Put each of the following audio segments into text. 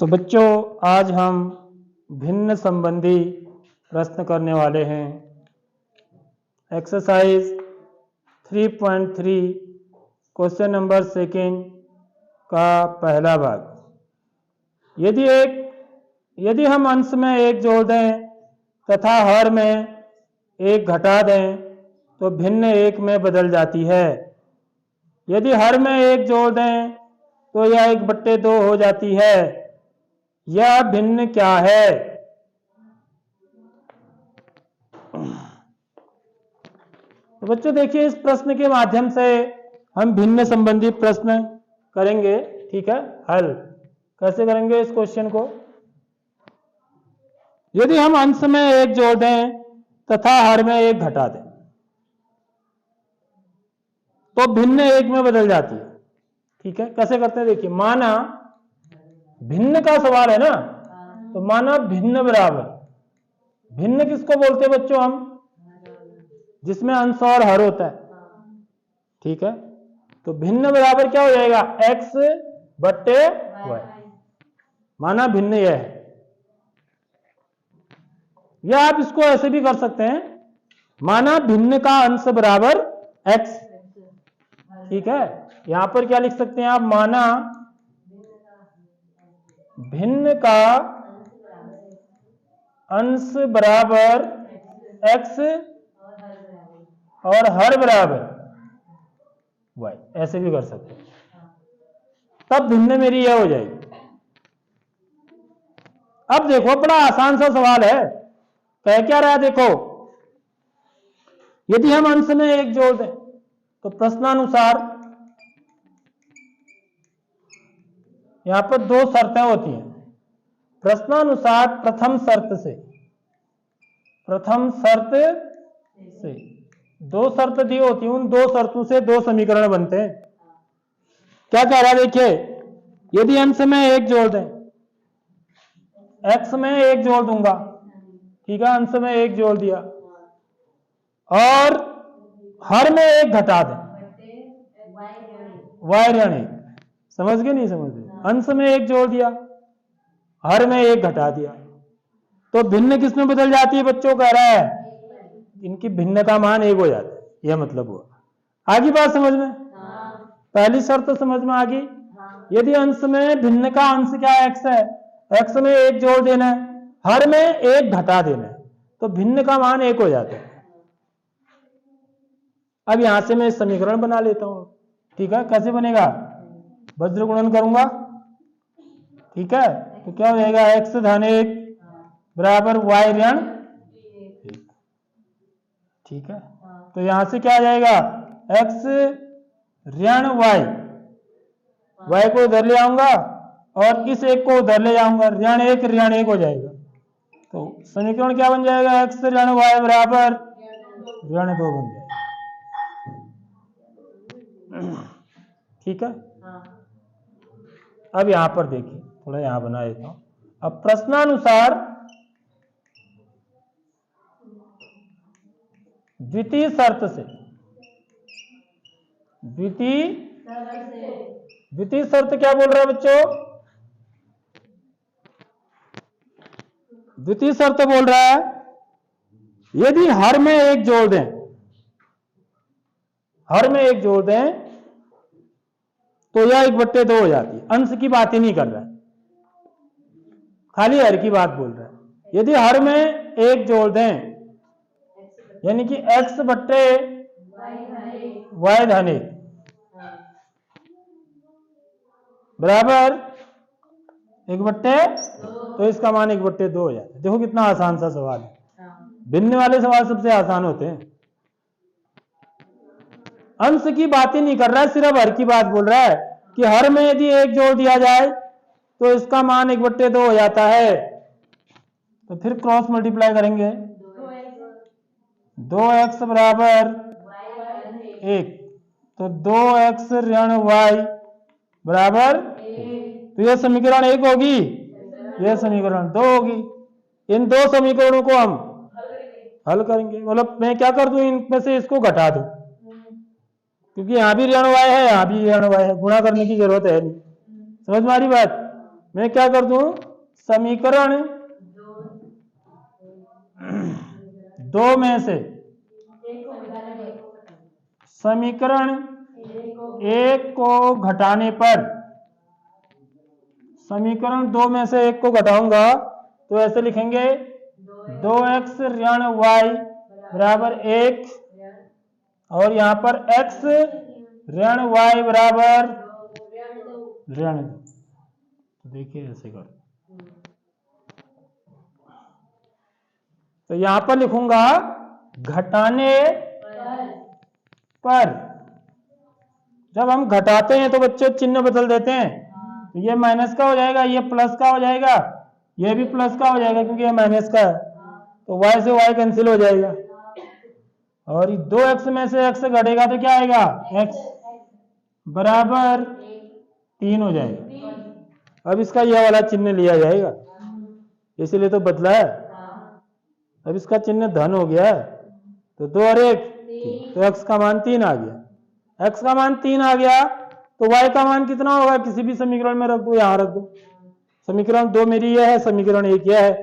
तो बच्चों आज हम भिन्न संबंधी प्रश्न करने वाले हैं। एक्सरसाइज 3.3 क्वेश्चन नंबर सेकेंड का पहला भाग। यदि हम अंश में एक जोड़ दें तथा हर में एक घटा दें तो भिन्न एक में बदल जाती है। यदि हर में एक जोड़ दें तो यह 1/2 हो जाती है। यह भिन्न क्या है? तो बच्चों देखिए, इस प्रश्न के माध्यम से हम भिन्न संबंधी प्रश्न करेंगे। ठीक है, हल कैसे करेंगे इस क्वेश्चन को? यदि हम अंश में एक जोड़ दें तथा हर में एक घटा दें तो भिन्न एक में बदल जाती है। ठीक है, कैसे करते हैं देखिए। माना भिन्न का सवाल है ना, तो माना भिन्न बराबर। भिन्न किसको बोलते हैं बच्चों? हम जिसमें अंश और हर होता है। ठीक है, तो भिन्न बराबर क्या हो जाएगा? x/y। माना भिन्न यह है, या आप इसको ऐसे भी कर सकते हैं, माना भिन्न का अंश बराबर x। ठीक है, यहां पर क्या लिख सकते हैं आप? माना भिन्न का अंश बराबर x और हर बराबर y, ऐसे भी कर सकते हैं। तब भिन्न मेरी यह हो जाएगी। अब देखो, बड़ा आसान सा सवाल है। कह क्या रहा है देखो, यदि हम अंश में एक जोड़ दें तो प्रश्नानुसार यहां पर 2 शर्तें होती हैं। प्रश्नानुसार प्रथम शर्त से 2 शर्त दी होती हैं। उन 2 शर्तों से 2 समीकरण बनते हैं। क्या कह रहा है देखिए, यदि अंश में एक जोड़ दें, x में एक जोड़ दूंगा। ठीक है, अंश में एक जोड़ दिया और हर में एक घटा दें, y ऋण 1। समझ गए नहीं समझ गए? अंश में एक जोड़ दिया, हर में एक घटा दिया, तो भिन्न किस में बदल जाती है बच्चों? कह रहा है इनकी भिन्न का मान 1 हो जाता है। यह मतलब हुआ। आगे बात समझ में? पहली शर्त तो समझ में आ गई। यदि अंश में भिन्न का अंश क्या है? x है। x में एक जोड़ देना है, हर में एक घटा देना है, तो भिन्न का मान 1 हो जाता है। अब यहां से मैं समीकरण बना लेता हूं। ठीक है, कैसे बनेगा? वज्र गुणन करूंगा। ठीक है, तो क्या हो जाएगा? x-1 बराबर y ऋण 1। ठीक है, तो यहां से क्या आ जाएगा? x ऋण y को उधर ले आऊंगा और इस 1 को उधर ले जाऊंगा, ऋण 1 हो जाएगा। तो समीकरण क्या बन जाएगा? x ऋण y बराबर ऋण 2 बन जाएगा। ठीक है, अब यहां पर देखिए, थोड़ा यहां बना देता हूं। अब प्रश्नानुसार द्वितीय शर्त से द्वितीय शर्त क्या बोल रहा है बच्चों? द्वितीय शर्त बोल रहा है यदि हर में एक जोड़ दें, तो यह 1/2 हो जाती है। अंश की बात ही नहीं कर रहा है, खाली हर की बात बोल रहा है। यदि हर में एक जोड़ दें, यानी कि x/y धन 1 बराबर 1/2, तो इसका मान 1/2 हो जाता है। देखो कितना आसान सा सवाल है। भिन्न वाले सवाल सबसे आसान होते हैं। अंश की बात ही नहीं कर रहा है, सिर्फ हर की बात बोल रहा है कि हर में यदि एक जोड़ दिया जाए तो इसका मान 1/2 हो जाता है। तो फिर क्रॉस मल्टीप्लाई करेंगे। 2x बराबर 1, तो 2x ऋण y बराबर 1। तो यह समीकरण 1 होगी, यह समीकरण 2 होगी। इन 2 समीकरणों को हम हल करेंगे। मतलब मैं क्या कर दूं, इनमें से इसको घटा दूं, क्योंकि यहां भी ऋण y है, यहां भी ऋण y है। गुणा करने की जरूरत है नहीं। समझ में आ रही बात? मैं क्या कर दूं, समीकरण 2 में से समीकरण 1 को घटाने पर, समीकरण 2 में से 1 को घटाऊंगा तो ऐसे लिखेंगे 2x ऋण y बराबर 1 और यहां पर x ऋण y बराबर ऋण 2। तो देखिए ऐसे कर, तो यहां पर लिखूंगा घटाने पर। जब हम घटाते हैं तो बच्चों चिन्ह बदल देते हैं, तो ये माइनस का हो जाएगा, ये प्लस का हो जाएगा, ये भी प्लस का हो जाएगा क्योंकि ये माइनस का है, तो y से y कैंसिल हो जाएगा और 2x में से x घटेगा तो क्या आएगा, x बराबर 3 हो जाएगा। अब इसका यह वाला चिन्ह लिया जाएगा, इसीलिए तो बदला है। अब इसका चिन्ह धन हो गया है, तो 2 और 1 तो x का मान 3 आ गया। x का मान 3 आ गया तो y का मान कितना होगा, किसी भी समीकरण में रख दो, यहां रख दो। समीकरण 2 मेरी यह है, समीकरण 1 यह है,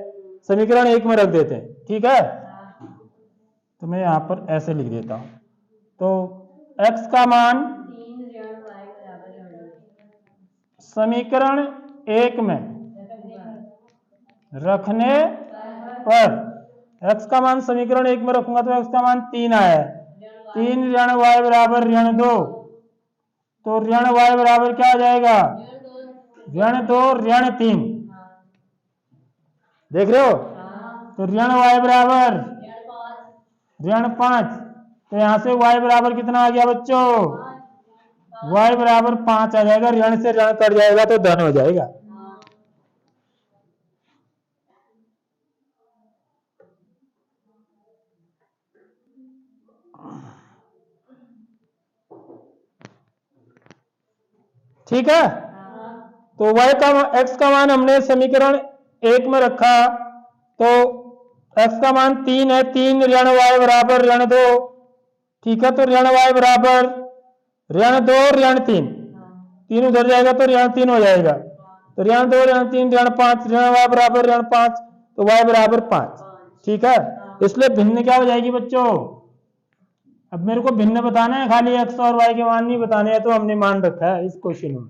समीकरण 1 में रख देते हैं, ठीक है। तो मैं यहां पर ऐसे लिख देता हूं, तो x का मान समीकरण 1 में रखने पर, x का मान समीकरण 1 में रखूंगा तो x का मान 3 आया है, 3 ऋण y बराबर ऋण 2, तो ऋण y बराबर क्या आ जाएगा, ऋण 2 ऋण 3, देख रहे हो। तो ऋण y बराबर ऋण 5, तो यहां से y बराबर कितना आ गया बच्चों, y बराबर 5 आ जाएगा, ऋण से ऋण कट जाएगा तो धन हो जाएगा। ठीक है, तो x का मान हमने समीकरण 1 में रखा, तो x का मान 3 है, 3 ऋण y बराबर ऋण 2, ठीक है। तो ऋण y बराबर ऋण 2 ऋण 3, 3 उधर जाएगा तो ऋण 3 हो जाएगा, तो ऋण 2 ऋण 3 ऋण 5, ऋण y बराबर ऋण 5, तो y बराबर 5, ठीक है। इसलिए भिन्न क्या हो जाएगी बच्चों, अब मेरे को भिन्न बताना है, खाली x और y के मान नहीं बताने हैं, तो हमने मान रखा है इस क्वेश्चन में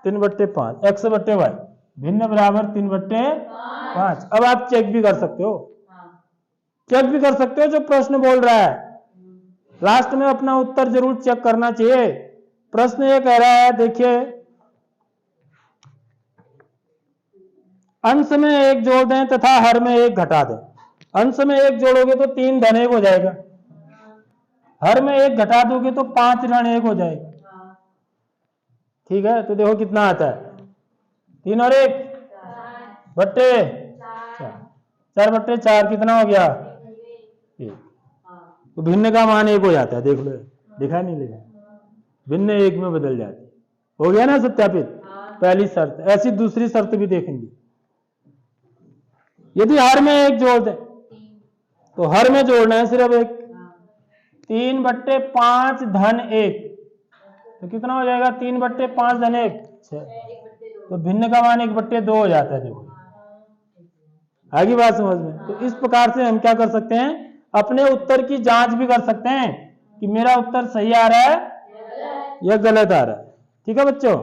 3/5 x बट्टे y, भिन्न बराबर 3/5। अब आप चेक भी कर सकते हो, चेक भी कर सकते हो जो प्रश्न बोल रहा है, लास्ट में अपना उत्तर जरूर चेक करना चाहिए। प्रश्न ये कह रहा है, देखिए अंश में 1 जोड़ दें तथा हर में 1 घटा दें। अंश में 1 जोड़ोगे तो 3 धन 1 हो जाएगा, हर में 1 घटा दोगे तो 5 ऋण 1 हो जाएगा, ठीक है। तो देखो कितना आता है, 3 और 1 बट्टे 4 बट्टे 4 कितना हो गया 1, तो भिन्न का मान 1 हो जाता है, देख लो, दिखा नहीं लिखा, भिन्न 1 में बदल जाती है, हो गया ना सत्यापित। पहली शर्त, ऐसी दूसरी शर्त भी देखेंगे, यदि हर में 1 जोड़ दे तो हर में जोड़ना है सिर्फ 1, 3/5 धन 1, तो कितना हो जाएगा 3/5 धन 1 6, तो भिन्न का मान 1/2 हो जाता है। देखो आगे बात समझ में। तो इस प्रकार से हम क्या कर सकते हैं, अपने उत्तर की जांच भी कर सकते हैं कि मेरा उत्तर सही आ रहा है या गलत आ रहा है, ठीक है बच्चों।